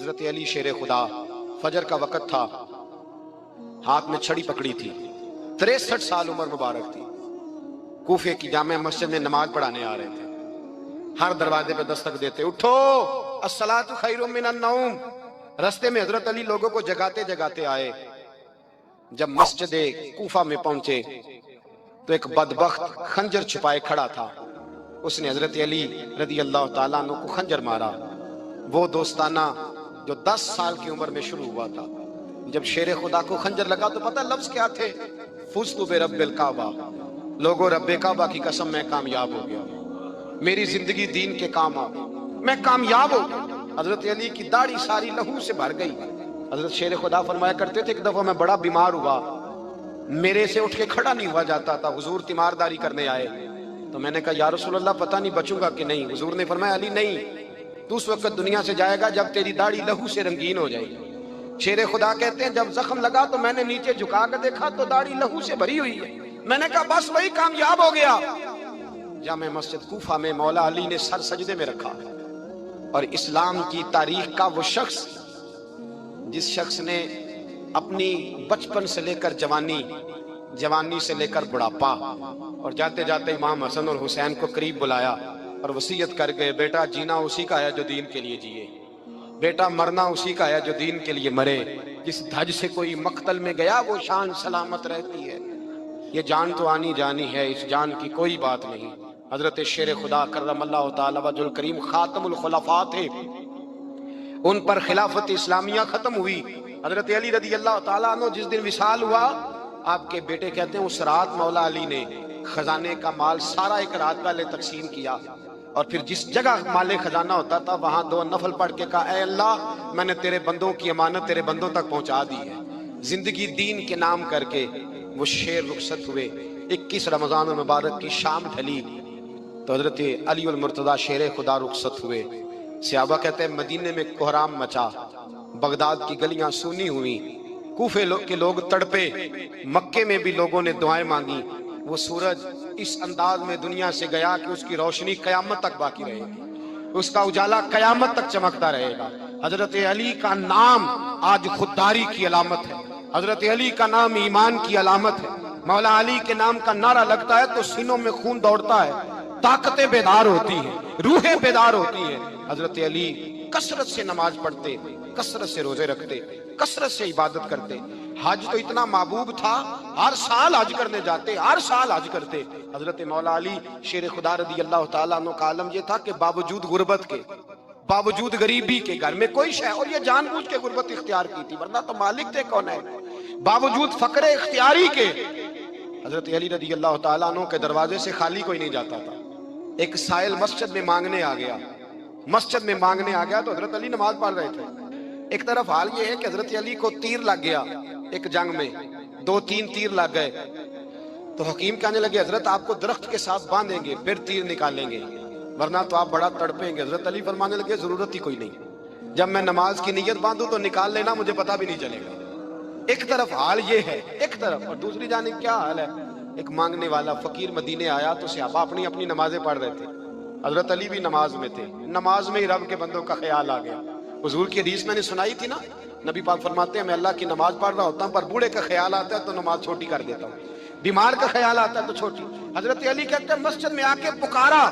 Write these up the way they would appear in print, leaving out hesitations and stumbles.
حضرت علی شیر خدا، فجر کا وقت تھا، ہاتھ میں چھڑی پکڑی تھی، 63 سال عمر مبارک تھی، کوفے کی جامع مسجد میں نماز پڑھانے آ رہے تھے۔ ہر دروازے پہ دستک دیتے، اٹھو الصلاۃ خیر من النوم۔ رستے میں حضرت علی لوگوں کو جگاتے جگاتے آئے۔ جب مسجد کوفہ میں پہنچے تو ایک بدبخت خنجر چھپائے کھڑا تھا، اس نے حضرت علی رضی اللہ تعالیٰ عنہ کو خنجر مارا۔ وہ دوستانہ جو 10 سال کی عمر میں شروع ہوا تھا، جب شیر خدا کو خنجر لگا تو پتہ لفظ کیا تھے؟ فزت برب الکعبہ، لوگوں رب کعبہ کی قسم میں کامیاب ہو گیا، میری زندگی دین کے کام آ گئی، میں کامیاب ہو گیا۔ حضرت علی کی داڑھی ساری لہو سے بھر گئی۔ حضرت شیر خدا فرمایا کرتے تھے، ایک دفعہ میں بڑا بیمار ہوا، میرے سے اٹھ کے کھڑا نہیں ہوا جاتا تھا، حضور تیمارداری کرنے آئے تو میں نے کہا یا رسول اللہ پتہ نہیں بچوں گا کہ نہیں۔ حضور نے فرمایا علی نہیں، تو اس وقت دنیا سے جائے گا جب تیری داڑھی لہو سے رنگین ہو جائے گی۔ شیر خدا کہتے ہیں جب زخم لگا تو میں نے نیچے جھکا کر دیکھا تو داڑھی لہو سے بھری ہوئی ہے، میں نے کہا بس وہی کامیاب ہو گیا۔ جامع مسجد کوفہ میں مولا علی نے سر سجدے میں رکھا، اور اسلام کی تاریخ کا وہ شخص جس شخص نے اپنی بچپن سے لے کر جوانی، جوانی سے لے کر بڑھاپا، اور جاتے جاتے امام حسن اور حسین کو قریب بلایا اور وصیت کر گئے، بیٹا جینا اسی کا ہے جو دین کے لیے جیے، بیٹا مرنا اسی کا ہے جو دین کے لیے مرے، جس دھج سے کوئی مقتل میں گیا وہ شان سلامت رہتی ہے، یہ جان تو آنی جانی ہے، اس جان کی کوئی بات نہیں۔ حضرت شیر خدا کرم اللہ تعالی وجہ الکریم خاتم الخلفاء تھے، ان پر خلافت اسلامیہ ختم ہوئی۔ حضرت علی رضی اللہ تعالیٰ عنہ جس دن وصال ہوا، آپ کے بیٹے کہتے ہیں اس رات مولا علی نے خزانے کا مال سارا ایک رات پہلے تقسیم کیا، اور پھر جس جگہ مال خزانہ ہوتا تھا وہاں 2 نفل پڑھ کے کہا اے اللہ میں نے تیرے بندوں کی امانت تیرے بندوں تک پہنچا دی ہے۔ زندگی دین کے نام کر کے وہ شیر رخصت ہوئے۔ 21 رمضان المبارک کی شام ڈھلی تو حضرت علی المرتضیٰ شیر خدا رخصت ہوئے۔ صحابہ کہتے ہیں مدینے میں کوہرام مچا، بغداد کی گلیاں سونی ہوئی، کوفے کے لوگ تڑپے، مکے میں بھی لوگوں نے دعائیں مانگی۔ وہ سورج اس انداز میں دنیا سے گیا کہ اس کی روشنی قیامت تک باقی رہے گی، اس کا اجالا قیامت تک چمکتا رہے گا۔ حضرت علی کا نام آج خودداری کی علامت ہے، حضرت علی کا نام ایمان کی علامت ہے۔ مولا علی کے نام کا نعرہ لگتا ہے تو سینوں میں خون دوڑتا ہے، طاقتیں بیدار ہوتی ہیں، روحیں بیدار ہوتی ہیں۔ حضرت علی کثرت سے نماز پڑھتے، کثرت سے روزے رکھتے، کثرت سے عبادت کرتے۔ حج تو اتنا محبوب تھا، ہر سال حج کرنے جاتے، ہر سال حج کرتے۔ حضرت مولا علی شیر خدا رضی اللہ تعالیٰ عنہ کا عالم یہ تھا کہ باوجود غربت کے، باوجود غریبی کے، گھر میں کوئی شے، اور یہ جان بوجھ کے غربت اختیار کی تھی ورنہ تو مالک تھے کون ہے، باوجود فقر اختیاری کے حضرت علی رضی اللہ تعالیٰ عنہ کے دروازے سے خالی کوئی نہیں جاتا تھا۔ ایک سائل مسجد میں مانگنے آ گیا، مسجد میں مانگنے آ گیا تو حضرت علی نماز پڑھ رہے تھے۔ ایک طرف حال یہ ہے کہ حضرت علی کو تیر لگ گیا، ایک جنگ میں 2-3 تیر لگ گئے تو حکیم کہنے لگے حضرت آپ کو درخت کے ساتھ باندھیں گے پھر تیر نکالیں گے ورنہ تو آپ بڑا تڑپیں گے۔ حضرت علی فرمانے لگے ضرورت ہی کوئی نہیں، جب میں نماز کی نیت باندھوں تو نکال لینا، مجھے پتہ بھی نہیں چلے گا۔ ایک طرف حال یہ ہے، ایک طرف، اور دوسری جانب کیا حال ہے؟ ایک مانگنے والا فقیر مدینے آیا تو صحابہ اپنی اپنی نمازیں پڑھ رہے تھے، حضرت علی بھی نماز میں تھے، نماز میں ہی رب کے بندوں کا خیال آ گیا۔ حضور کی حدیث میں نے سنائی تھی نا، نبی پاک فرماتے ہیں میں اللہ کی نماز پڑھ رہا ہوتا ہوں پر بوڑھے کا خیال آتا ہے تو نماز چھوٹی کر دیتا ہوں، بیمار کا خیال آتا ہے تو چھوٹی۔ حضرت علی کہتے ہیں مسجد میں آ کے پکارا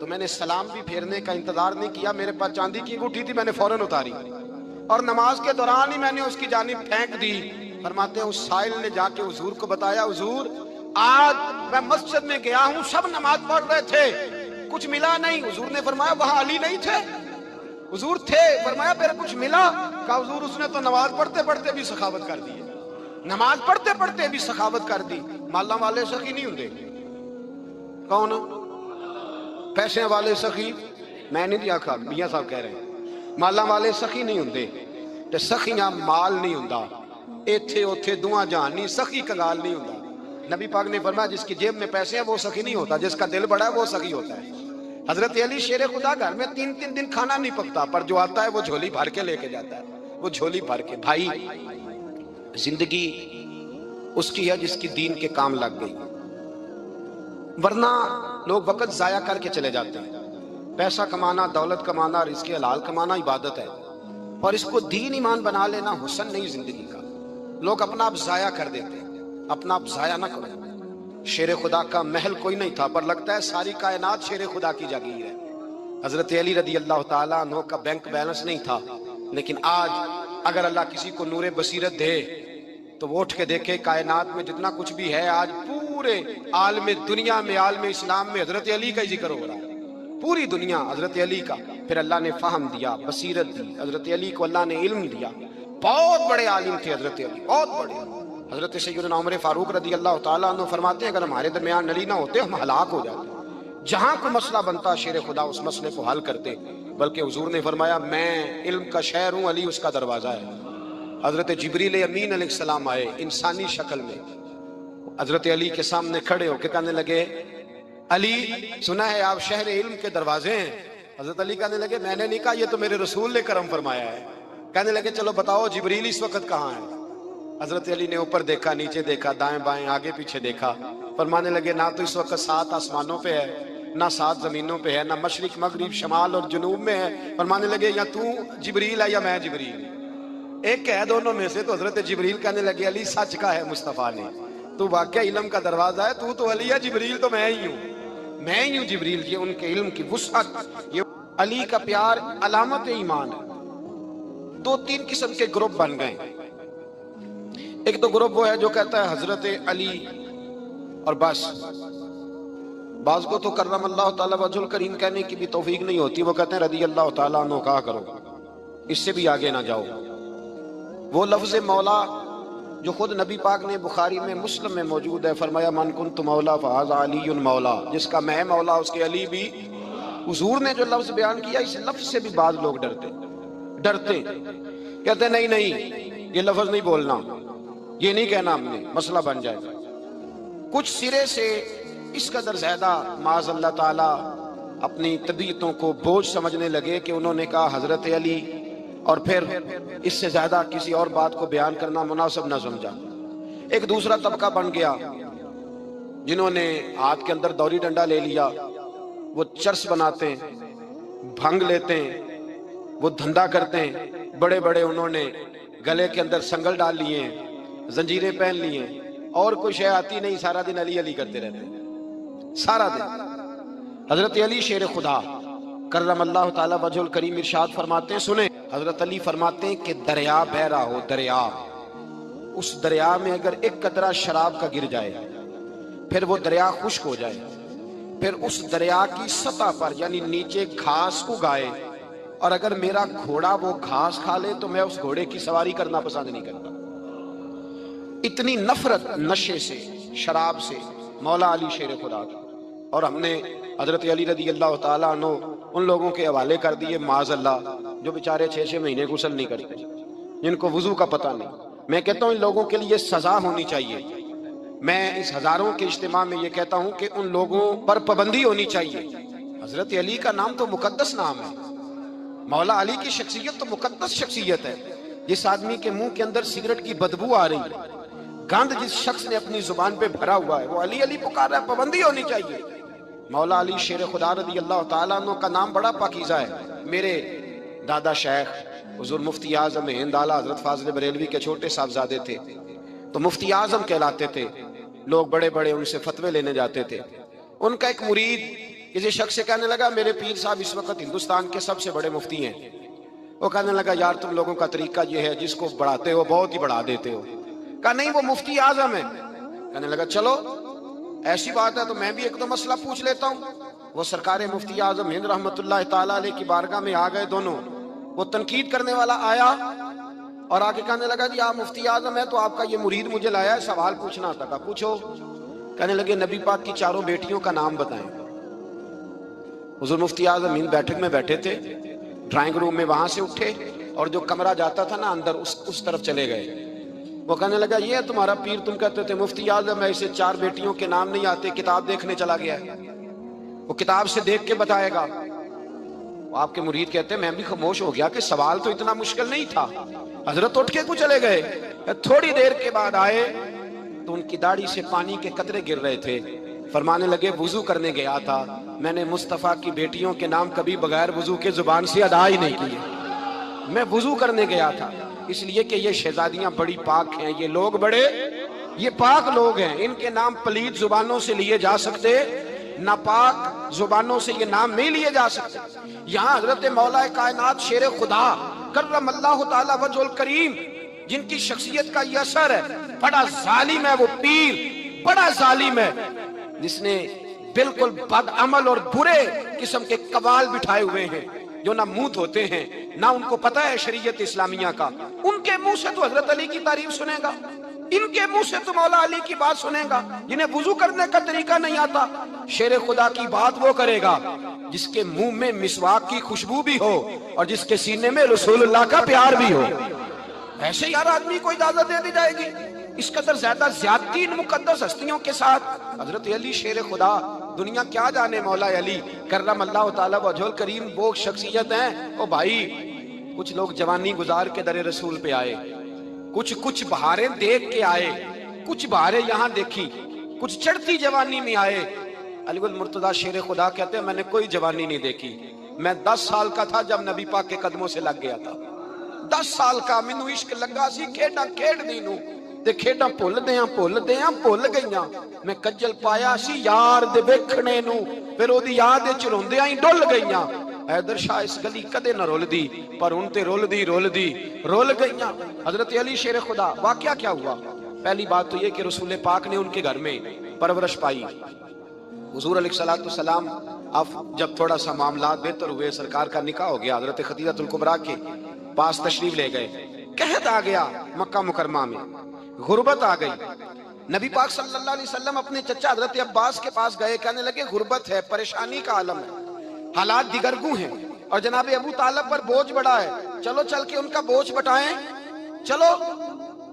تو میں نے سلام بھی پھیرنے کا انتظار نہیں کیا، میرے پاس چاندی کی انگوٹھی تھی، میں نے فوراً اتاری اور نماز کے دوران ہی میں نے اس کی جانب پھینک دی۔ فرماتے ہیں اس سائل نے جا کے حضور کو بتایا حضور آج میں مسجد میں گیا ہوں، سب نماز پڑھ رہے تھے، کچھ ملا نہیں۔ حضور نے فرمایا وہاں علی نہیں تھے؟ حضور تھے۔ فرمایا پھر کچھ ملا؟ کہا حضور اس نے تو نماز پڑھتے پڑھتے بھی سخاوت کر دی، نماز پڑھتے پڑھتے بھی سخاوت کر دی۔ مالاں والے سخی نہیں ہوندے، کون؟ پیسے والے سخی میں نہیں دیا کھا، میاں صاحب کہہ رہے ہیں مالاں والے سخی نہیں ہوندے، تے سخیاں مال نہیں ہوندا، ایتھے اوتھے دعا جہان نہیں، سخی کنگال نہیں ہوندا۔ نبی پاک نے فرمایا جس کی جیب میں پیسے ہیں وہ سخی نہیں ہوتا، جس کا دل بڑا ہے وہ سخی ہوتا ہے۔ حضرت علی شیر خدا گھر میں 3 دن کھانا نہیں پکتا پر جو آتا ہے وہ جھولی بھر کے لے کے جاتا ہے، وہ جھولی بھر کے۔ بھائی زندگی اس کی ہے جس کی دین کے کام لگ گئی، ورنہ لوگ وقت ضائع کر کے چلے جاتے ہیں۔ پیسہ کمانا، دولت کمانا، رزق حلال کمانا عبادت ہے، اور اس کو دین ایمان بنا لینا حسن نہیں زندگی کا. لوگ اپنا آپ ضائع کر دیتے ہیں. اپنا آپ ضائع نہ کرو. شیر خدا کا محل کوئی نہیں تھا، پر لگتا ہے ساری کائنات شیر خدا کی جاگیر ہے. حضرت علی رضی اللہ تعالیٰ عنہ کا بینک بیلنس نہیں تھا، لیکن آج اگر اللہ کسی کو نور بصیرت دے تو وہ اٹھ کے دیکھے کائنات میں جتنا کچھ بھی ہے، آج پورے عالم دنیا میں، عالم اسلام میں حضرت علی کا ہی ذکر ہو رہا ہے. پوری دنیا حضرت علی کا. پھر اللہ نے فہم دیا، بصیرت دی. حضرت علی کو اللہ نے علم دیا. بہت بڑے عالم تھے حضرت علی، بہت بڑے. حضرت سیدنا عمر فاروق رضی اللہ تعالیٰ عنہ فرماتے ہیں اگر ہمارے درمیان علی نہ ہوتے ہم ہلاک ہو جاتے. جہاں کوئی مسئلہ بنتا شیر خدا اس مسئلے کو حل کرتے. بلکہ حضور نے فرمایا میں علم کا شہر ہوں، علی اس کا دروازہ ہے. حضرت جبریل امین علیہ السلام آئے انسانی شکل میں، حضرت علی کے سامنے کھڑے ہو کے کہنے لگے علی سنا ہے آپ شہر علم کے دروازے ہیں. حضرت علی کہنے لگے میں نے نہیں کہا، یہ تو میرے رسول نے کرم فرمایا ہے. کہنے لگے چلو بتاؤ جبریل اس وقت کہاں ہے؟ حضرت علی نے اوپر دیکھا، نیچے دیکھا، دائیں بائیں آگے پیچھے دیکھا. فرمانے لگے نہ تو اس وقت 7 آسمانوں پہ ہے، نہ 7 زمینوں پہ ہے، نہ مشرق مغرب شمال اور جنوب میں ہے. فرمانے لگے یا تو جبریل ہے یا میں جبریل. ایک ہے دونوں میں سے. تو حضرت جبریل کہنے لگے علی سچ کا ہے مصطفیٰ نے، تو واقعہ علم کا دروازہ ہے. تو علی ہے، جبریل تو میں ہی ہوں. میں ہی ہوں جبریل. یہ ان کے علم کی وسعت، یہ علی کا پیار علامت ایمان ہے. 2-3 قسم کے گروپ بن گئے. ایک تو گروپ وہ ہے جو کہتا ہے حضرت علی اور بس. بعض کو تو کرم اللہ تعالیٰ وجہ الکریم کہنے کی بھی توفیق نہیں ہوتی، وہ کہتے ہیں رضی اللہ تعالیٰ عنہ کہا کرو، اس سے بھی آگے نہ جاؤ. وہ لفظ مولا جو خود نبی پاک نے بخاری میں مسلم میں موجود ہے، فرمایا من کنت مولا فہذا علی مولا، جس کا میں مولا اس کے علی بھی. حضور نے جو لفظ بیان کیا اس لفظ سے بھی بعض لوگ ڈرتے کہتے ہیں نہیں یہ لفظ نہیں بولنا، یہ نہیں کہنا، ہم نے مسئلہ بن جائے گا. کچھ سرے سے اس قدر زیادہ معاذ اللہ تعالی اپنی طبیعتوں کو بوجھ سمجھنے لگے کہ انہوں نے کہا حضرت علی، اور پھر اس سے زیادہ کسی اور بات کو بیان کرنا مناسب نہ سمجھا. ایک دوسرا طبقہ بن گیا جنہوں نے ہاتھ کے اندر دوری ڈنڈا لے لیا، وہ چرس بناتے ہیں، بھنگ لیتے ہیں، وہ دھندا کرتے ہیں. بڑے بڑے انہوں نے گلے کے اندر سنگل ڈال لیے ہیں، زنجیریں پہن لی ہیں، اور کوئی شے آتی نہیں، سارا دن علی علی کرتے رہتے ہیں سارا دن. حضرت علی شیر خدا کرم اللہ تعالی وجہ الکریم ارشاد فرماتے ہیں، سنیں حضرت علی فرماتے ہیں کہ دریا بہ رہا ہو، دریا، اس دریا میں اگر ایک قطرہ شراب کا گر جائے پھر وہ دریا خشک ہو جائے، پھر اس دریا کی سطح پر یعنی نیچے گھاس اگائے، اور اگر میرا گھوڑا وہ گھاس کھا لے تو میں اس گھوڑے کی سواری کرنا پسند نہیں کرتا. اتنی نفرت نشے سے، شراب سے مولا علی شیر خدا تھا. اور ہم نے حضرت علی رضی اللہ تعالیٰ عنہ ان لوگوں کے حوالے کر دیے معاذ اللہ جو بیچارے 6 مہینے غسل نہیں کرتے، جن کو وضو کا پتہ نہیں. میں کہتا ہوں ان لوگوں کے لیے سزا ہونی چاہیے. میں اس ہزاروں کے اجتماع میں یہ کہتا ہوں کہ ان لوگوں پر پابندی ہونی چاہیے. حضرت علی کا نام تو مقدس نام ہے، مولا علی کی شخصیت تو مقدس شخصیت ہے. جس آدمی کے منہ کے اندر سگریٹ کی بدبو آ رہی ہے، گند جس شخص نے اپنی زبان پہ بھرا ہوا ہے، وہ علی علی پکار رہا ہے. پابندی ہونی چاہیے. مولا علی شیر خدا رضی اللہ تعالیٰ عنہ کا نام بڑا پاکیزہ ہے. میرے دادا شیخ حضور مفتی اعظم ہند اعلیٰ حضرت فاضل بریلوی کے چھوٹے صاحبزادے تھے، تو مفتی اعظم کہلاتے تھے. لوگ بڑے بڑے ان سے فتوے لینے جاتے تھے. ان کا ایک مرید کسی شخص سے کہنے لگا میرے پیر صاحب اس وقت ہندوستان کے سب سے بڑے مفتی ہیں. وہ کہنے لگا یار تم لوگوں کا طریقہ یہ ہے جس کو بڑھاتے ہو بہت ہی بڑھا دیتے ہو. کہا نہیں وہ مفتی اعظم ہے. کہنے لگا چلو ایسی بات ہے تو میں بھی ایک دو مسئلہ پوچھ لیتا ہوں. وہ سرکار مفتی اعظم ہند رحمت اللہ تعالیٰ علیہ کی بارگاہ میں آ گئے دونوں. وہ تنقید کرنے والا آیا اور آگے کہنے لگا جی آپ مفتی اعظم ہے تو آپ کا یہ مرید مجھے لایا ہے سوال پوچھنا تھا. کہا پوچھو. کہنے لگے نبی پاک کی 4 بیٹیوں کا نام بتائیں. حضور مفتی اعظم ہند بیٹھک میں بیٹھے تھے، ڈرائنگ روم میں وہاں سے اٹھے اور جو کمرہ جاتا تھا نا اندر اس طرف چلے گئے. وہ کہنے لگا یہ ہے تمہارا پیر، تم کہتے تھے مفتی اعظم ہے، اسے 4 بیٹیوں کے نام نہیں آتے، کتاب دیکھنے چلا گیا ہے، وہ کتاب سے دیکھ کے بتائے گا. آپ کے مرید کہتے ہیں میں بھی خاموش ہو گیا کہ سوال تو اتنا مشکل نہیں تھا. حضرت اٹھ کے کو چلے گئے. تھوڑی دیر کے بعد آئے تو ان کی داڑھی سے پانی کے قطرے گر رہے تھے. فرمانے لگے وضو کرنے گیا تھا، میں نے مصطفیٰ کی بیٹیوں کے نام کبھی بغیر وضو کے زبان سے ادا ہی نہیں کیے. میں وضو کرنے گیا تھا، اس لیے کہ یہ شہزادیاں بڑی پاک ہیں، یہ لوگ بڑے یہ پاک لوگ ہیں، ان کے نام پلید زبانوں سے لیے جا سکتے، ناپاک زبانوں سے یہ نام نہیں لیے جا سکتے۔ یہاں حضرت مولا کائنات شیر خدا کرم اللہ تعالی وجہ الکریم، جن کی شخصیت کا یہ اثر ہے، بڑا ظالم ہے وہ پیر، بڑا ظالم ہے جس نے بالکل بد عمل اور برے قسم کے قوال بٹھائے ہوئے ہیں، جو نہ منہ دھوتے ہیں نہ ان کو پتہ ہے شریعت اسلامیہ کا۔ ان کے منہ سے تو حضرت علی کی تعریف سنے گا، ان کے منہ سے تو مولا علی کی بات سنے گا، جنہیں وضو کرنے کا طریقہ نہیں آتا۔ شیر خدا کی بات وہ کرے گا جس کے منہ میں مسواک کی خوشبو بھی ہو اور جس کے سینے میں رسول اللہ کا پیار بھی ہو۔ ایسے یار آدمی کو اجازت دے دی جائے گی؟ اس قدر زیادہ زیادتی ان مقدس ہستیوں کے ساتھ۔ حضرت علی شیر خدا، دنیا کیا جانے مولا علی کرم اللہ تعالی وجہ الکریم وہ شخصیت ہیں۔ او بھائی، کچھ لوگ جوانی گزار کے در رسول پہ آئے، کچھ بہاریں دیکھ کے آئے، کچھ بہاریں یہاں دیکھی، کچھ چڑھتی جوانی میں آئے۔ علی المرتضیٰ شیر خدا کہتے ہیں میں نے کوئی جوانی نہیں دیکھی، میں 10 سال کا تھا جب نبی پاک کے قدموں سے لگ گیا تھا، 10 سال کا مینوں عشق لگا سی، کھیڈاں کھیڈ دی نوں تے کھیڈاں بھل گئیاں، میں کجل پایا سی یار دے ویکھنے نوں، پھر او دی یاد وچ روندیاں ہی ڈل گئیاں۔ حیدر شاہ اس گلی کدے نہ رول دی، پر ان تے رول گئیاں۔ حضرت علی شیر خدا، واقعہ کیا ہوا؟ پہلی بات تو یہ کہ رسول پاک نے ان کے گھر میں پرورش پائی۔ حضور علیہ السلام اب جب تھوڑا سا معاملات بہتر ہوئے، سرکار کا نکاح ہو گیا، حضرت خدیجہ الکبریٰ کے پاس تشریف لے گئے، قحط آ گیا مکہ مکرمہ میں، غربت آ گئی۔ نبی پاک صلی اللہ علیہ وسلم اپنے چچا حضرت عباس کے پاس گئے، کہنے لگے غربت ہے، پریشانی کا عالم ہے، حالات دیگرگوں ہیں، اور جناب ابو طالب پر بوجھ بڑا ہے، چلو چل کے ان کا بوجھ بٹائیں۔ چلو،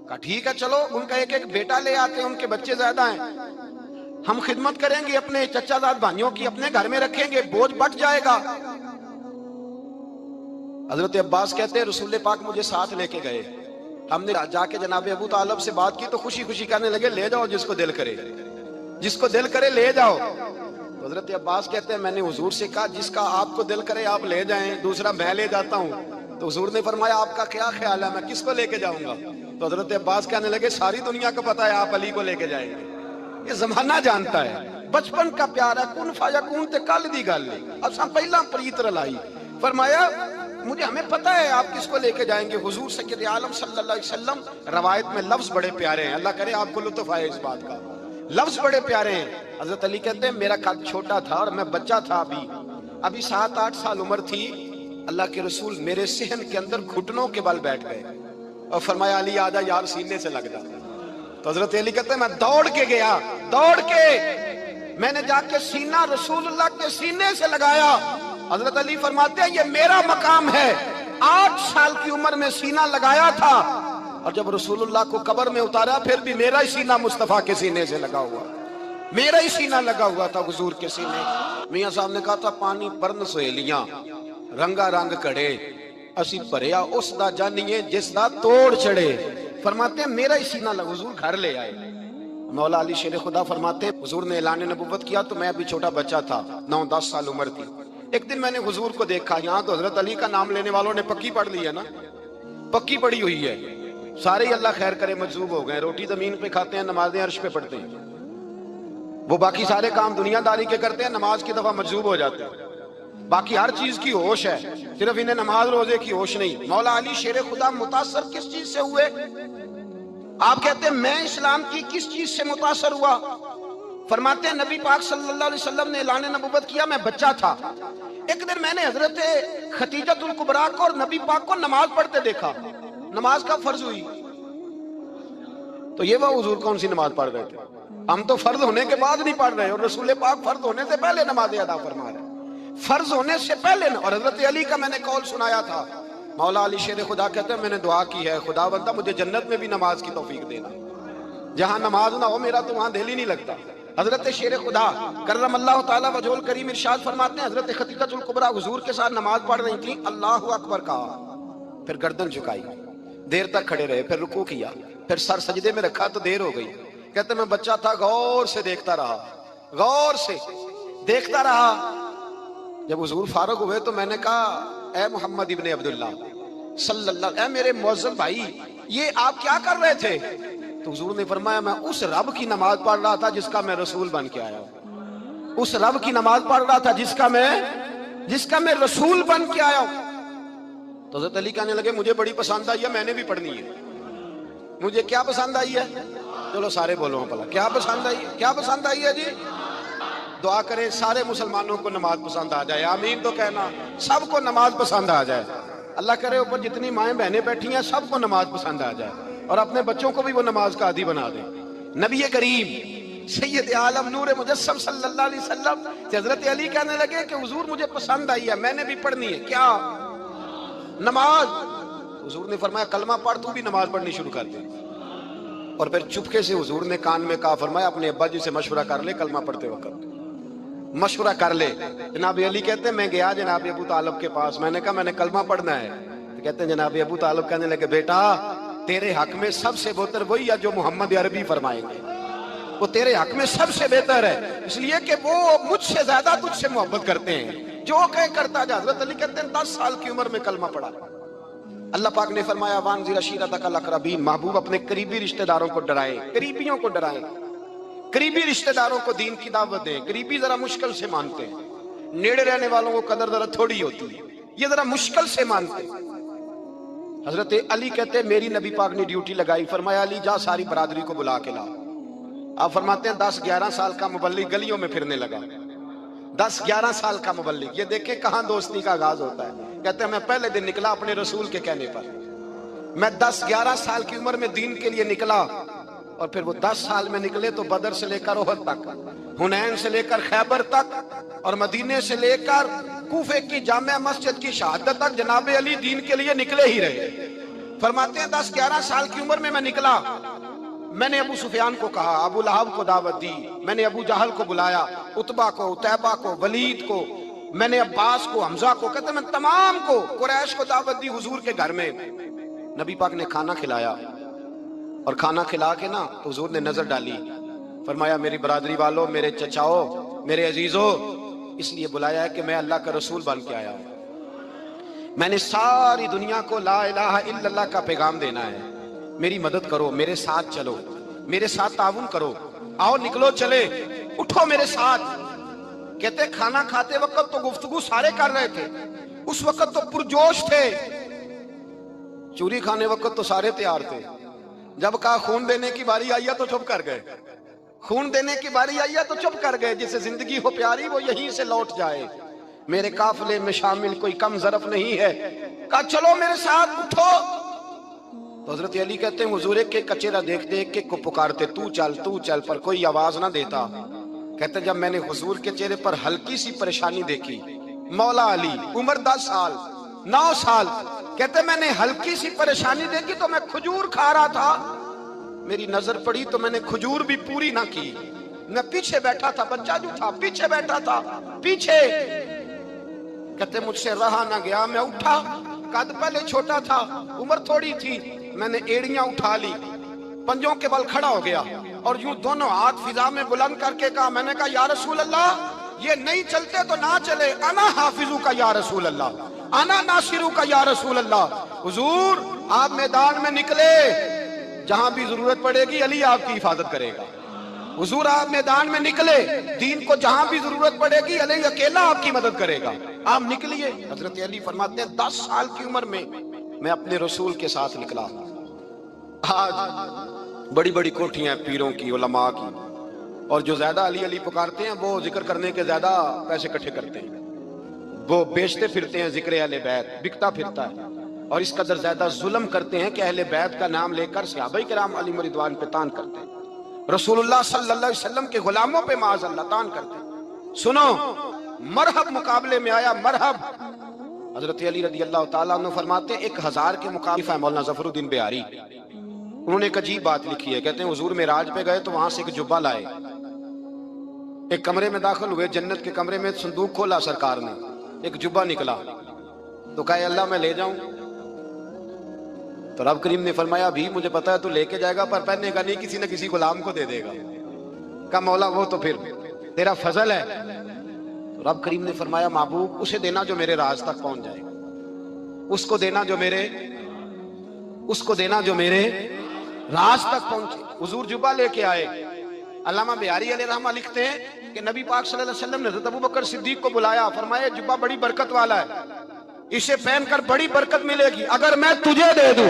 کہا ٹھیک ہے، چلو ان کا ایک بیٹا لے آتے ہیں، ان کے بچے زیادہ ہیں، ہم خدمت کریں گے اپنے چچا زاد بھائیوں کی، اپنے گھر میں رکھیں گے، بوجھ بٹ جائے گا۔ حضرت عباس کہتے ہیں رسول پاک مجھے ساتھ لے کے گئے، ہم نے جا کے جناب ابو طالب سے بات کی تو خوشی خوشی کہنے لگے لے جاؤ جس کو دل کرے لے جاؤ۔ حضرت عباس کہتے ہیں میں نے حضور سے کہا جس کا آپ کو دل کرے آپ لے جائیں، دوسرا میں لے جاتا ہوں۔ تو حضور نے فرمایا آپ کا کیا خیال ہے، میں کس کو لے کے جاؤں گا؟ تو حضرت عباس کہنے لگے ساری دنیا کو پتا ہے آپ علی کو لے کے جائیں گے، یہ زمانہ جانتا ہے، بچپن کا پیار ہے، کن فیکون تے کل دی گل نہیں، اب سب پہلا پریت رلائی۔ فرمایا مجھے ہمیں پتا ہے آپ کس کو لے کے جائیں گے، حضور سید عالم صلی اللہ علیہ وسلم۔ روایت میں لفظ بڑے پیارے ہیں، اللہ کرے آپ کو لطف آئے اس بات کا، لفظ بڑے پیارے ہیں۔ حضرت علی کہتے ہیں میرا قد چھوٹا تھا اور میں بچہ تھا، ابھی 7-8 سال عمر تھی، اللہ کے رسول میرے صحن کے اندر گھٹنوں کے بل بیٹھ گئے اور فرمایا علی آجا یار سینے سے لگ جا۔ تو حضرت علی کہتے ہیں میں دوڑ کے گیا، میں نے جا کے سینہ رسول اللہ کے سینے سے لگایا۔ حضرت علی فرماتے ہیں یہ میرا مقام ہے، 8 سال کی عمر میں سینہ لگایا تھا، اور جب رسول اللہ کو قبر میں اتارا پھر بھی میرا ہی سینہ مصطفیٰ کے سینے سے لگا ہوا، میرا ہی سینہ لگا ہوا تھا حضور کے سینے۔ میاں صاحب نے کہا تھا پانی پرن سہیلیاں رنگا رنگ کڑے، اسی بھریا اس دا جانیے جس دا توڑ چڑھے۔ فرماتے ہیں میرا ہی سینہ لگا، حضور گھر لے آئے۔ مولا علی شیر خدا فرماتے ہیں حضور نے اعلان نبوت کیا تو میں بھی چھوٹا بچہ تھا، 9-10 سال عمر تھی۔ ایک دن میں نے حضور کو دیکھا، یہاں تو حضرت علی کا نام لینے والوں نے پکی پڑھ لی ہے نا، پکی پڑھی ہوئی ہے، سارے ہی اللہ خیر کرے مجذوب ہو گئے، روٹی زمین پہ کھاتے ہیں، نمازیں عرش پہ پڑھتے ہیں، وہ باقی سارے کام دنیا داری کے کرتے ہیں، نماز کی دفعہ مجذوب ہو جاتے ہیں، باقی ہر چیز کی ہوش ہے، صرف انہیں نماز روزے کی ہوش نہیں۔ مولا علی شیر خدا متاثر کس چیز سے ہوئے؟ آپ کہتے ہیں میں اسلام کی کس چیز سے متاثر ہوا؟ فرماتے ہیں نبی پاک صلی اللہ علیہ وسلم نے اعلان نبوت کیا، میں بچہ تھا، ایک دن میں نے حضرت خدیجہ الکبریٰ کو اور نبی پاک کو نماز پڑھتے دیکھا، نماز کا فرض ہوئی، تو یہ وہ حضور کون سی نماز پڑھ رہے تھے؟ ہم تو فرض ہونے کے بعد نہیں پڑھ رہے، اور رسول پاک فرض ہونے سے پہلے نماز ادا فرما رہے، فرض ہونے سے پہلے۔ اور حضرت علی کا میں نے قول سنایا تھا، مولا علی شیر خدا کہتے ہیں میں نے دعا کی ہے خدا بندہ مجھے جنت میں بھی نماز کی توفیق دینا، جہاں نماز نہ ہو میرا تو وہاں دل ہی نہیں لگتا۔ حضرت شیر خدا کرم اللہ تعالیٰ وجہ الکریم ارشاد فرماتے ہیں حضرت خدیجہ الکبریٰ حضور کے ساتھ نماز پڑھ رہی تھیں، اللہ اکبر کہا، پھر گردن جھکائی، دیر تک کھڑے رہے، پھر رکوع کیا، پھر سر سجدے میں رکھا تو دیر ہو گئی۔ کہتے میں بچہ تھا، غور سے دیکھتا رہا، جب حضور فارغ ہوئے تو میں نے کہا اے محمد ابن عبداللہ صلی اللہ، اے میرے معزز بھائی یہ آپ کیا کر رہے تھے؟ تو حضور نے فرمایا میں اس رب کی نماز پڑھ رہا تھا جس کا میں رسول بن کے آیا ہوں، اس رب کی نماز پڑھ رہا تھا جس کا میں رسول بن کے آیا ہوں۔ تو حضرت علی کہنے لگے مجھے بڑی پسند آئی ہے، میں نے بھی پڑھنی ہے۔ مجھے کیا پسند آئی ہے؟ چلو سارے بولو پلا، کیا پسند آئی ہے؟ کیا پسند آئی ہے جی؟ دعا کریں سارے مسلمانوں کو نماز پسند آ جائے، آمین تو کہنا، سب کو نماز پسند آ جائے۔ اللہ کرے اوپر جتنی مائیں بہنیں بیٹھی ہیں سب کو نماز پسند آ جائے، اور اپنے بچوں کو بھی وہ نماز کا عادی بنا دیں۔ نبی کریم سید عالم نور مجسم صلی اللہ علیہ وسلم حضرت علی کہنے لگے کہ حضور مجھے پسند آئی ہے، میں نے بھی پڑھنی ہے۔ کیا؟ نماز۔ حضور نے فرمایا کلمہ پڑھ، تو بھی نماز پڑھنی شروع کر دے۔ اور پھر چپکے سے حضور نے کان میں کہا، فرمایا اپنے ابا جی سے مشورہ کر لے کلمہ پڑھتے وقت، مشورہ کر لے۔ جناب علی کہتے ہیں میں گیا جناب ابو طالب کے پاس، میں نے کہا میں نے کلمہ پڑھنا ہے۔ کہتے ہیں جناب ابو طالب کہنے لگے بیٹا تیرے حق میں سب سے بہتر وہی ہے جو محمد عربی فرمائیں گے، وہ تیرے حق میں سب سے بہتر ہے، اس لیے کہ وہ مجھ سے زیادہ تجھ سے محبت کرتے ہیں، جو کہے کرتا جا۔ حضرت علی کہتے ہیں 10 سال کی عمر میں کلمہ پڑھا۔ اللہ پاک نے فرمایا وانذر عشیرتک الاقربین، محبوب اپنے قریبی رشتہ داروں کو ڈرائیں، قریبیوں کو ڈرائیں، قریبی رشتہ داروں کو دین کی دعوت دیں۔ قریبی ذرا مشکل سے مانتے ہیں، نیڑے رہنے والوں کو قدر ذرا تھوڑی ہوتی ہے، یہ ذرا مشکل سے مانتے ہیں۔ حضرت علی کہتے ہیں میری نبی پاک نے ڈیوٹی لگائی، فرمایا علی جا ساری برادری کو بلا کے لا۔ آپ فرماتے ہیں 10-11 سال کا مبلغ گلیوں میں پھرنے لگا، 10-11 سال کا مبلغ، یہ دیکھیں کہاں دوستی کا آغاز ہوتا ہے۔ کہتے ہیں میں پہلے دن نکلا اپنے رسول کے کہنے پر، میں 10-11 سال کی عمر میں دین کے لیے نکلا، اور پھر وہ 10 سال میں نکلے تو بدر سے لے کر احد تک، حنین سے لے کر خیبر تک، اور مدینے سے لے کر کوفے کی جامع مسجد کی شہادت تک جناب علی دین کے لیے نکلے ہی رہے۔ فرماتے ہیں 10-11 سال کی عمر میں نکلا، میں نے ابو سفیان کو کہا، ابو لہب کو دعوت دی، میں نے ابو جہل کو بلایا، عتبہ کو، عتیبہ کو، ولید کو، میں نے عباس کو، حمزہ کو، کہتے ہیں میں تمام کو، قریش کو دعوت دی حضور کے گھر میں۔ نبی پاک نے کھانا کھلایا، اور کھانا کھلا کے نا تو حضور نے نظر ڈالی، فرمایا میری برادری والوں، میرے چچاؤ، میرے عزیزوں، اس لیے بلایا ہے کہ میں اللہ کا رسول بن کے آیا ہوں، میں نے ساری دنیا کو لا الہ الا اللہ کا پیغام دینا ہے، میری مدد کرو، میرے ساتھ چلو، میرے ساتھ تعاون کرو، آؤ نکلو چلے، اٹھو میرے ساتھ۔ کہتے کھانا کھاتے وقت تو گفتگو سارے کر رہے تھے، اس وقت تو پرجوش تھے، چوری کھانے وقت تو سارے تیار تھے، جب کہا خون دینے کی باری آئی ہے تو چپ کر گئے، خون دینے کی باری آئی ہے تو چپ کر گئے، جسے زندگی ہو پیاری وہ یہیں سے لوٹ جائے، میرے قافلے میں شامل کوئی کم ظرف نہیں ہے، کہا چلو میرے ساتھ اٹھو۔ تو حضرت علی کہتے ہیں حضور ایک کچیرا دیکھتے ایک ایک کو پکارتے تو چل پر کوئی آواز نہ دیتا۔ کہتے جب میں نے حضور کے چہرے پر ہلکی سی پریشانی دیکھی، مولا علی عمر 10 سال 9 سال، کہتے میں نے ہلکی سی پریشانی دیکھی تو میں کھجور کھا رہا تھا، میری نظر پڑی تو میں نے کھجور بھی پوری نہ کی، میں پیچھے بیٹھا تھا، بچہ جو تھا پیچھے بیٹھا تھا پیچھے، کہتے مجھ سے رہا نہ گیا، میں اٹھا، قد پہلے چھوٹا تھا عمر تھوڑی تھی، میں نے ایڑیاں اٹھا لی، پنجوں کے بل کھڑا ہو گیا، اور یوں دونوں ہاتھ فضا میں بلند کر کے کہا، میں نے کہا یا رسول اللہ یہ نہیں چلتے تو نہ چلے، انا حافظو کا یا رسول اللہ، انا ناصرو کا یا رسول اللہ۔ حضور آپ میدان میں نکلے، جہاں بھی ضرورت پڑے گی علی آپ کی حفاظت کرے گا، حضور آپ میدان میں نکلے، دین کو جہاں بھی ضرورت پڑے گی علی اکیلا آپ کی مدد کرے گا، آپ نکلیے۔ حضرت علی فرماتے ہیں 10 سال کی عمر میں اپنے رسول کے ساتھ نکلا۔ آج بڑی بڑی کوٹھیاں پیروں کی، علماء کی، اور جو زیادہ علی علی پکارتے ہیں وہ ذکر کرنے کے زیادہ پیسے اکٹھے کرتے ہیں، وہ بیچتے پھرتے ہیں ذکر اہل بیت، بکتا پھرتا ہے، اور اس قدر زیادہ ظلم کرتے ہیں کہ اہل بیت کا نام لے کر صحابہ کرام علی رضوان پہ تان کرتے ہیں، رسول اللہ صلی اللہ علیہ وسلم کے غلاموں پہ معاذ اللہ تان کرتے ہیں۔ سنو مرحب مقابلے میں آیا، مرحب۔ حضرت علی رضی اللہ تعالیٰ عنہ فرماتے ہیں 1000 کے مقابلے مولانا ظفر الدین بہاری، انہوں نے ایک عجیب بات لکھی ہے، کہتے ہیں حضور معراج پہ گئے تو وہاں سے ایک جبہ لائے، ایک کمرے میں داخل ہوئے، جنت کے کمرے میں صندوق کھولا سرکار نے، ایک جبہ نکلا، تو کہا اللہ میں لے جاؤں؟ تو رب کریم نے فرمایا ابھی مجھے پتا ہے تو لے کے جائے گا پر پہننے کا نہیں، کسی نہ کسی غلام کو دے دے گا۔ کہا مولا وہ تو پھر تیرا فضل ہے۔ تو رب کریم نے فرمایا محبوب اسے دینا جو میرے راز تک پہنچ جائے گا۔ اس کو دینا جو میرے راز تک پہنچے. حضور جبہ لے کے آئے. علامہ بہاری علیہ رحمہ لکھتے ہیں کہ نبی پاک صلی اللہ علیہ وسلم نے حضرت ابوبکر صدیق کو بلایا, فرمایا جبہ بڑی برکت والا ہے, اسے پہن کر بڑی برکت ملے گی, اگر میں تجھے دے دوں,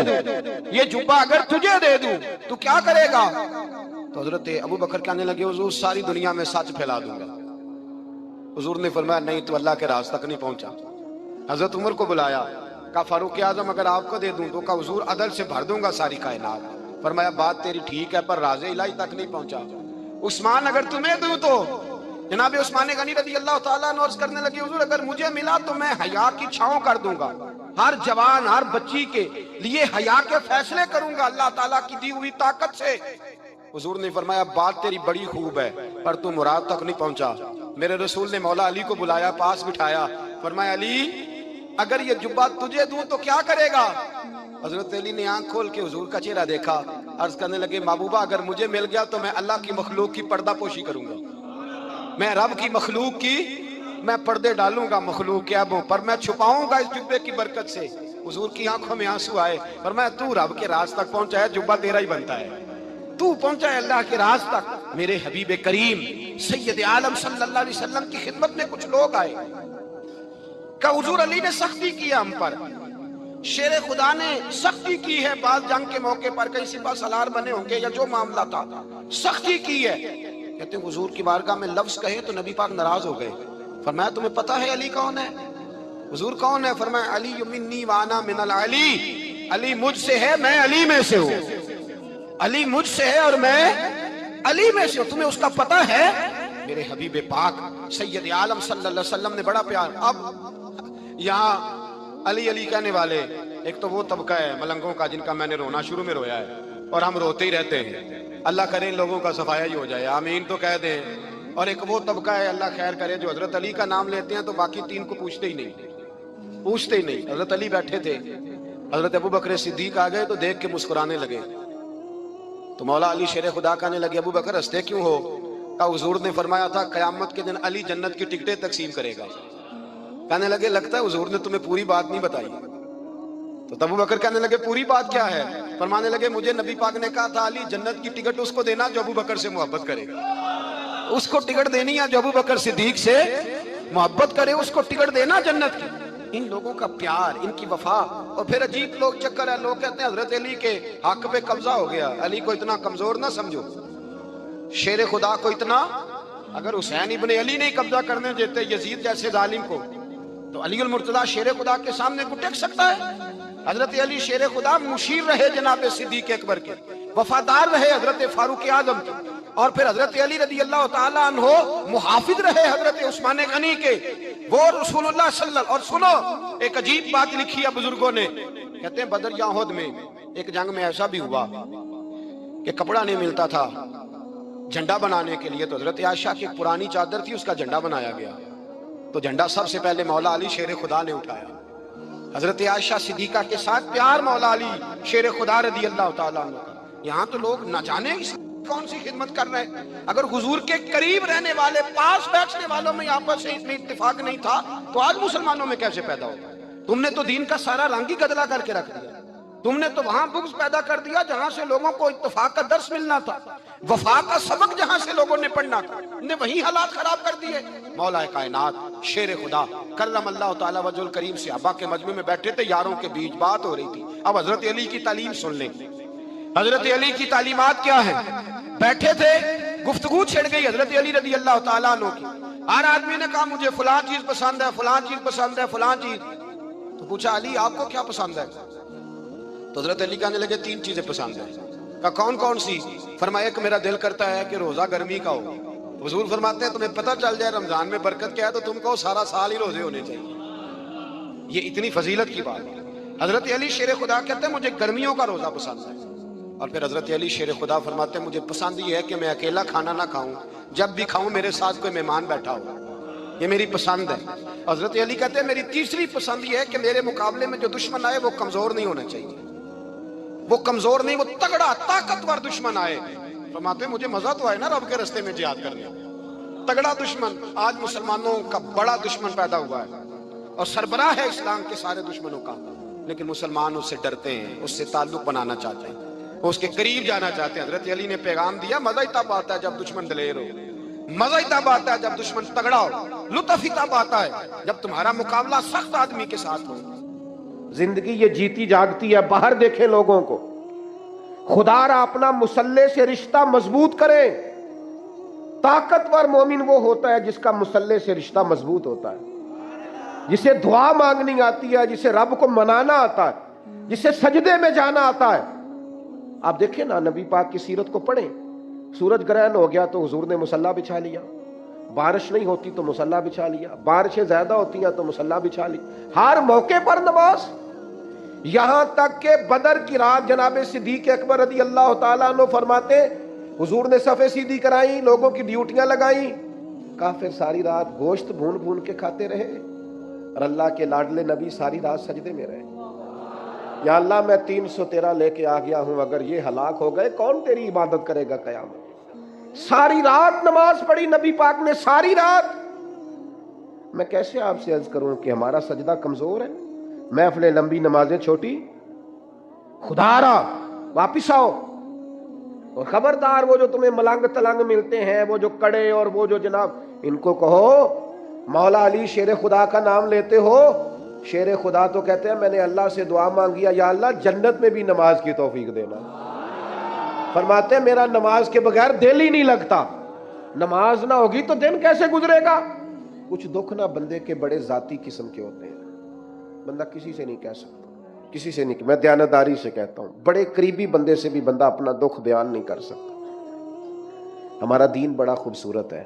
یہ جبہ اگر تجھے دے دوں تو کیا کرے گا؟ تو حضرت ابوبکر کہنے لگے حضور ساری دنیا میں سچ پھیلا دوں گا. حضور نے فرمایا نہیں, تو اللہ کے راز تک نہیں پہنچا. حضرت عمر کو بلایا, کہا فاروق اعظم اگر آپ کو دے دوں تو کہا حضور عدل سے بھر دوں گا ساری کائنات. فرمایا بات تیری ٹھیک ہے پر راز الہی تک نہیں پہنچا. عثمان اگر تمہیں دوں تو جناب عثمان غنی رضی اللہ تعالیٰ عنہ عرض کرنے لگے حضور اگر مجھے ملا تو میں حیا کی چھاؤں کر دوں گا, ہر جوان ہر بچی کے لیے حیا کے فیصلے کروں گا اللہ تعالیٰ کی دی ہوئی طاقت سے. حضور نے فرمایا بات تیری بڑی خوب ہے پر تو مراد تک نہیں پہنچا. میرے رسول نے مولا علی کو بلایا, پاس بٹھایا, فرمایا علی اگر یہ جبہ تجھے دوں تو کیا کرے گا؟ حضرت علی نے آنکھ کھول کے حضور کا چہرہ دیکھا, عرض کرنے لگے محبوبہ اگر مجھے مل گیا تو میں اللہ کی مخلوق کی پردہ پوشی کروں گا, میں رب کی مخلوق کی میں پردے ڈالوں گا مخلوق کے عیبوں پر, میں چھپاؤں گا اس جبے کی برکت سے. حضور کی آنکھوں میں آنسو آئے, فرمایا تو رب کے راز تک پہنچا ہے, جبہ تیرا ہی بنتا ہے, تو پہنچا ہے اللہ کے راز تک. میرے حبیب کریم سید عالم صلی اللہ علیہ وسلم کی خدمت میں کچھ لوگ آئے کہ حضور علی نے سختی کی ہم پر, شیر خدا نے سختی کی ہے, بعض جنگ کے موقع پر کئی سپاہ سالار بنے ہوں گے یا جو معاملہ تھا سختی کی ہے. کہتے ہیں حضور کی بارگاہ میں لفظ کہے تو نبی پاک ناراض ہو گئے. فرمایا تمہیں پتہ ہے علی کون ہے؟ حضور کون ہے؟ فرمایا علی منی وانا من العلی, علی مجھ سے ہے میں علی میں سے ہوں, علی مجھ سے ہے اور میں علی میں سے ہوں. تمہیں اس کا پتہ ہے؟ میرے حبیب پاک سید عالم صلی اللہ علیہ وسلم نے بڑا پیار. اب یہاں علی علی کہنے والے ایک تو وہ طبقہ ہے ملنگوں کا جن کا میں نے رونا شروع میں رویا ہے اور ہم روتے ہی رہتے ہیں, اللہ کرے ان لوگوں کا صفایا ہی ہو جائے, آمین تو کہہ دیں. اور ایک وہ طبقہ ہے اللہ خیر کرے جو حضرت علی کا نام لیتے ہیں تو باقی تین کو پوچھتے ہی نہیں. حضرت علی بیٹھے تھے, حضرت ابوبکر صدیق آ گئے تو دیکھ کے مسکرانے لگے. تو مولا علی شیر خدا کہنے لگے ابوبکر ہنستے کیوں ہو؟ کہا حضور نے فرمایا تھا قیامت کے دن علی جنت کی ٹکٹیں تقسیم کرے گا. کہنے لگے لگتا ہے حضور نے تمہیں پوری بات نہیں بتائی. تو ابو بکر کہنے لگے پوری بات کیا ہے؟ فرمانے لگے مجھے نبی پاک نے کہا تھا علی جنت کی ٹکٹ اس کو دینا جو ابو بکر سے محبت کرے, اس کو ٹکٹ دینی ہے جو ابو بکر صدیق سے محبت کرے, اس کو ٹکٹ دینا جنت کی. ان لوگوں کا پیار, ان کی وفا. اور پھر عجیب لوگ چکر ہے, لوگ کہتے ہیں حضرت علی کے حق پہ قبضہ ہو گیا, علی کو اتنا کمزور نہ سمجھو, شیر خدا کو اتنا, اگر حسین ابن علی نہیں قبضہ کرنے دیتے یزید جیسے ظالم کو تو علی المرتضیٰ شیر خدا کے سامنے کو ٹک سکتا ہے؟ حضرت علی شیر خدا مشیر رہے جناب صدیق اکبر کے, وفادار رہے حضرت فاروق اعظم کے, اور پھر حضرت علی رضی اللہ تعالیٰ عنہ محافظ رہے حضرت عثمان غنی کے, وہ رسول اللہ صلی اللہ. اور سنو ایک عجیب بات لکھی ہے بزرگوں نے, کہتے ہیں بدر یا احد میں ایک جنگ میں ایسا بھی ہوا کہ کپڑا نہیں ملتا تھا جھنڈا بنانے کے لیے, تو حضرت عائشہ کی پرانی چادر تھی اس کا جھنڈا بنایا گیا. تو جھنڈا سب سے پہلے مولا علی شیر خدا نے اٹھایا. حضرت عائشہ صدیقہ کے ساتھ پیار مولا علی شیر خدا رضی اللہ تعالیٰ عنہ کا. یہاں تو لوگ نہ جانے کون سی خدمت کر رہے ہیں. اگر حضور کے قریب رہنے والے پاس بیٹھنے والوں میں آپس سے اتنی اتفاق نہیں تھا تو آج مسلمانوں میں کیسے پیدا ہو؟ تم نے تو دین کا سارا رنگ ہی گدلا کر کے رکھ دیا. تم نے تو وہاں بغض پیدا کر دیا جہاں سے لوگوں کو اتفاق کا درس ملنا تھا, وفا کا سبق جہاں سے لوگوں نے پڑھنا تھا, نے وہی حالات خراب کر دیے. مولا کائنات شیر خدا کرم اللہ تعالیٰ وجہ الکریم صحابہ کے مجمع میں بیٹھے تھے, یاروں کے بیچ بات ہو رہی تھی. اب حضرت علی کی تعلیم سن لیں, حضرت علی کی تعلیمات کیا ہیں. بیٹھے تھے, گفتگو چھڑ گئی حضرت علی رضی اللہ تعالیٰ عنہ کی. ہر آدمی نے کہا مجھے فلاں چیز پسند ہے, فلاں چیز پسند ہے, فلاں چیز. تو پوچھا علی آپ کو کیا پسند ہے؟ تو حضرت علی کہنے لگے تین چیزیں پسند ہیں. کہا کون کون سی؟ فرمایا کہ میرا دل کرتا ہے کہ روزہ گرمی کا ہو. حضور فرماتے ہیں تمہیں پتہ چل جائے رمضان میں برکت کیا ہے تو تم کہو سارا سال ہی روزے ہونے چاہیے. یہ اتنی فضیلت کی بات ہے. حضرت علی شیر خدا کہتے ہیں مجھے گرمیوں کا روزہ پسند ہے. اور پھر حضرت علی شیر خدا فرماتے ہیں مجھے پسند یہ ہے کہ میں اکیلا کھانا نہ کھاؤں, جب بھی کھاؤں میرے ساتھ کوئی مہمان بیٹھا ہو, یہ میری پسند ہے. حضرت علی کہتے ہیں میری تیسری پسند یہ ہے کہ میرے مقابلے میں جو دشمن آئے وہ کمزور نہیں ہونا چاہیے, وہ کمزور نہیں, وہ تگڑا طاقتور دشمن آئے. فرماتے ہیں مجھے مزہ تو آئے نا رب کے رستے میں جہاد کرنے. تگڑا دشمن, آج مسلمانوں کا بڑا دشمن پیدا ہوا ہے اور سربراہ ہے اسلام کے سارے دشمنوں کا, لیکن مسلمان اس سے ڈرتے ہیں, اس سے تعلق بنانا چاہتے ہیں, اس کے قریب جانا چاہتے ہیں. حضرت علی نے پیغام دیا, مزہ ہی تب آتا ہے جب دشمن دلیر ہو, مزہ ہی تب آتا ہے جب دشمن تگڑا ہو, لطف ہی تب آتا ہے جب تمہارا مقابلہ سخت آدمی کے ساتھ ہو. زندگی یہ جیتی جاگتی ہے. باہر دیکھیں لوگوں کو, خدا را اپنا مسلح سے رشتہ مضبوط کریں. طاقتور مومن وہ ہوتا ہے جس کا مسلح سے رشتہ مضبوط ہوتا ہے, جسے دعا مانگنی آتی ہے, جسے رب کو منانا آتا ہے, جسے سجدے میں جانا آتا ہے. آپ دیکھیں نا, نبی پاک کی سیرت کو پڑھیں. سورج گرہن ہو گیا تو حضور نے مصلی بچھا لیا, بارش نہیں ہوتی تو مصلی بچھا لیا, بارشیں زیادہ ہوتی ہیں تو مصلی بچھا لی. ہر موقع پر نماز. یہاں تک کہ بدر کی رات جناب صدیق اکبر رضی اللہ تعالیٰ عنہ فرماتے, حضور نے صفیں سیدھی کرائیں, لوگوں کی ڈیوٹیاں لگائیں, کافر ساری رات گوشت بھون بھون کے کھاتے رہے, اور اللہ کے لاڈلے نبی ساری رات سجدے میں رہے. یا اللہ میں 313 لے کے آ گیا ہوں, اگر یہ ہلاک ہو گئے کون تیری عبادت کرے گا قیامت. ساری رات نماز پڑھی نبی پاک نے, ساری رات. میں کیسے آپ سے عرض کروں کہ ہمارا سجدہ کمزور ہے, محفلیں لمبی, نمازیں چھوٹی. خدا را واپس آؤ, اور خبردار وہ جو تمہیں ملنگ تلنگ ملتے ہیں, وہ جو کڑے اور وہ جو جناب, ان کو کہو مولا علی شیر خدا کا نام لیتے ہو. شیر خدا تو کہتے ہیں میں نے اللہ سے دعا مانگی, یا اللہ جنت میں بھی نماز کی توفیق دینا. فرماتے ہیں میرا نماز کے بغیر دل ہی نہیں لگتا. نماز نہ ہوگی تو دن کیسے گزرے گا. کچھ دکھ نہ بندے کے بڑے ذاتی قسم کے ہوتے ہیں, بندہ کسی سے نہیں کہہ سکتا, کسی سے نہیں. میں دیانتداری سے کہتا ہوں, بڑے قریبی بندے سے بھی بندہ اپنا دکھ بیان نہیں کر سکتا. ہمارا دین بڑا خوبصورت ہے.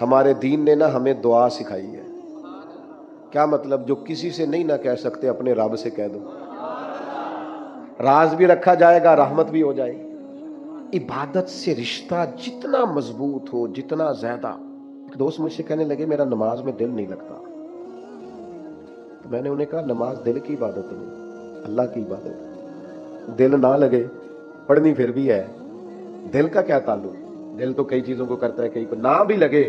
ہمارے دین نے نا ہمیں دعا سکھائی ہے. کیا مطلب؟ جو کسی سے نہیں نہ کہہ سکتے اپنے رب سے کہہ دو, راز بھی رکھا جائے گا, رحمت بھی ہو جائے گی. عبادت سے رشتہ جتنا مضبوط ہو, جتنا زیادہ. ایک دوست مجھ سے کہنے لگے میرا نماز میں دل نہیں لگتا. تو میں نے انہیں کہا نماز دل کی عبادت نہیں, اللہ کی عبادت ہے. دل نہ لگے, پڑھنی پھر بھی ہے, دل کا کیا تعلق. دل تو کئی چیزوں کو کرتا ہے, کئی کو نہ بھی لگے.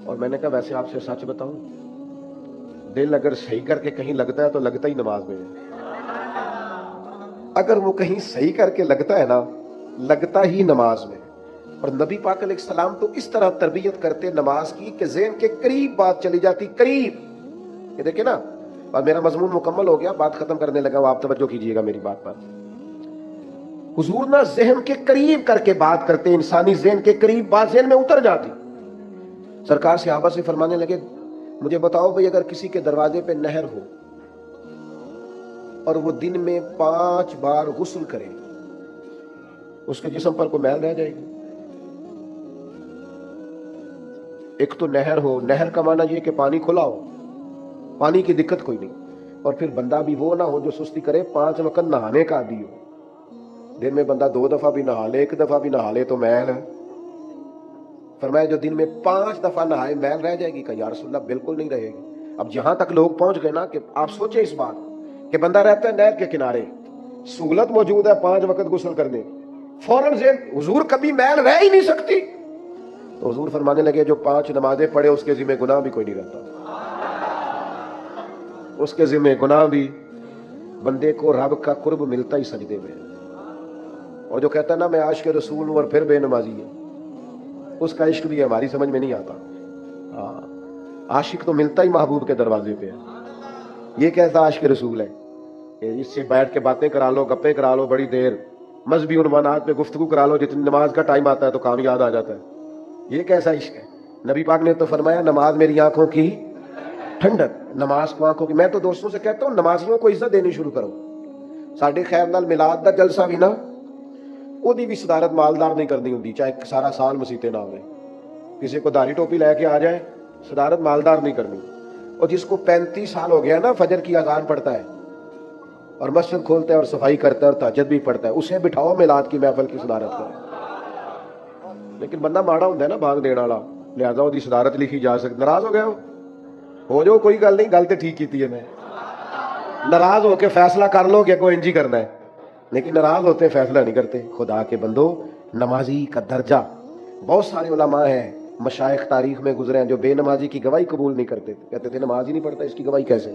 اور میں نے کہا ویسے آپ سے سچ بتاؤں, دل اگر صحیح کر کے کہیں لگتا ہے تو لگتا ہی نماز میں ہے. اگر وہ کہیں صحیح کر کے لگتا ہے نا, لگتا ہی نماز میں. اور نبی پاک علیہ السلام تو اس طرح تربیت کرتے نماز کی کہ ذہن کے قریب بات چلی جاتی, قریب. یہ دیکھیں نا, اور میرا مضمون مکمل ہو گیا, بات ختم کرنے لگا ہوں, آپ توجہ کیجئے گا میری بات پر. حضور نا ذہن کے قریب کر کے بات کرتے, انسانی ذہن کے قریب بات ذہن میں اتر جاتی. سرکار صحابہ سے فرمانے لگے مجھے بتاؤ بھئی اگر کسی کے دروازے پہ نہر ہو اور وہ دن میں 5 بار غسل کرے, اس کے جسم پر کوئی میل رہ جائے گی؟ ایک تو نہر ہو, نہر کا معنی یہ کہ پانی کھلا ہو, پانی کی دقت کوئی نہیں. اور پھر بندہ بھی وہ نہ ہو جو سستی کرے, 5 وقت نہانے کا عادی ہو. دن میں بندہ 2 دفعہ بھی نہا لے, 1 دفعہ بھی نہا لے تو میل ہے. فرمایا جو دن میں 5 دفعہ نہائے میل رہ جائے گی؟ کہ یا رسول اللہ بالکل نہیں رہے گی. اب جہاں تک لوگ پہنچ گئے نا کہ آپ سوچیں اس بات کہ بندہ رہتا ہے نہر کے کنارے, سہولت موجود ہے 5 وقت غسل کرنے, فوراً ذہن حضور کبھی میل رہ ہی نہیں سکتی. تو حضور فرمانے لگے جو 5 نمازیں پڑھے اس کے ذمہ گناہ بھی کوئی نہیں رہتا, اس کے ذمہ گناہ بھی. بندے کو رب کا قرب ملتا ہی سجدے میں. اور جو کہتا ہے نا میں عاشق رسول ہوں اور پھر بے نمازی ہے, اس کا عشق بھی ہماری سمجھ میں نہیں آتا. عاشق تو ملتا ہی محبوب کے دروازے پہ ہے. یہ کیسا عاشق رسول ہے کہ اس سے بیٹھ کے باتیں کرا لو, گپیں کرا لو بڑی دیر, مذہبی عنوانات پہ گفتگو کرا لو, جتنی نماز کا ٹائم آتا ہے تو کام یاد آ جاتا ہے. یہ کیسا عشق ہے؟ نبی پاک نے تو فرمایا نماز میری آنکھوں کی ٹھنڈک, نماز کو آنکھوں کی. میں تو دوستوں سے کہتا ہوں نمازیوں کو عزت دینی شروع کرو. ساڈے خیر نال میلاد دا جلسہ بھی نا, وہی بھی صدارت مالدار نہیں کرنی ہوندی, چاہے سارا سال مسیتے نہ ہوئے. کسی کو داڑھی ٹوپی لے کے آ جائے, صدارت مالدار نہیں کرنی. اور جس کو 35 سال ہو گیا نا فجر کی اذان پڑھتا ہے اور مسجد کھولتا ہے اور صفائی کرتا ہے اور تہجد بھی پڑھتا ہے, اسے بٹھاؤ میلاد کی محفل کی صدارت کرے. لیکن بندہ ماڑا ہوندا ہے نا بھانگ دینے والا, لہذا وہ صدارت لکھی جا سکتی. ناراض ہو گیا ہو جو, کوئی گل نہیں, گل تے ٹھیک کیتی ہے میں. ناراض ہو کے فیصلہ کر لو کہ کوئی انجی کرنا ہے, لیکن ناراض ہوتے فیصلہ نہیں کرتے. خدا کے بندو, نمازی کا درجہ, بہت سارے علماء ہیں مشائخ تاریخ میں گزرے ہیں جو بے نمازی کی گواہی قبول نہیں کرتے تھے, کہتے تھے نماز ہی نہیں پڑھتا, اس کی گواہی کیسے؟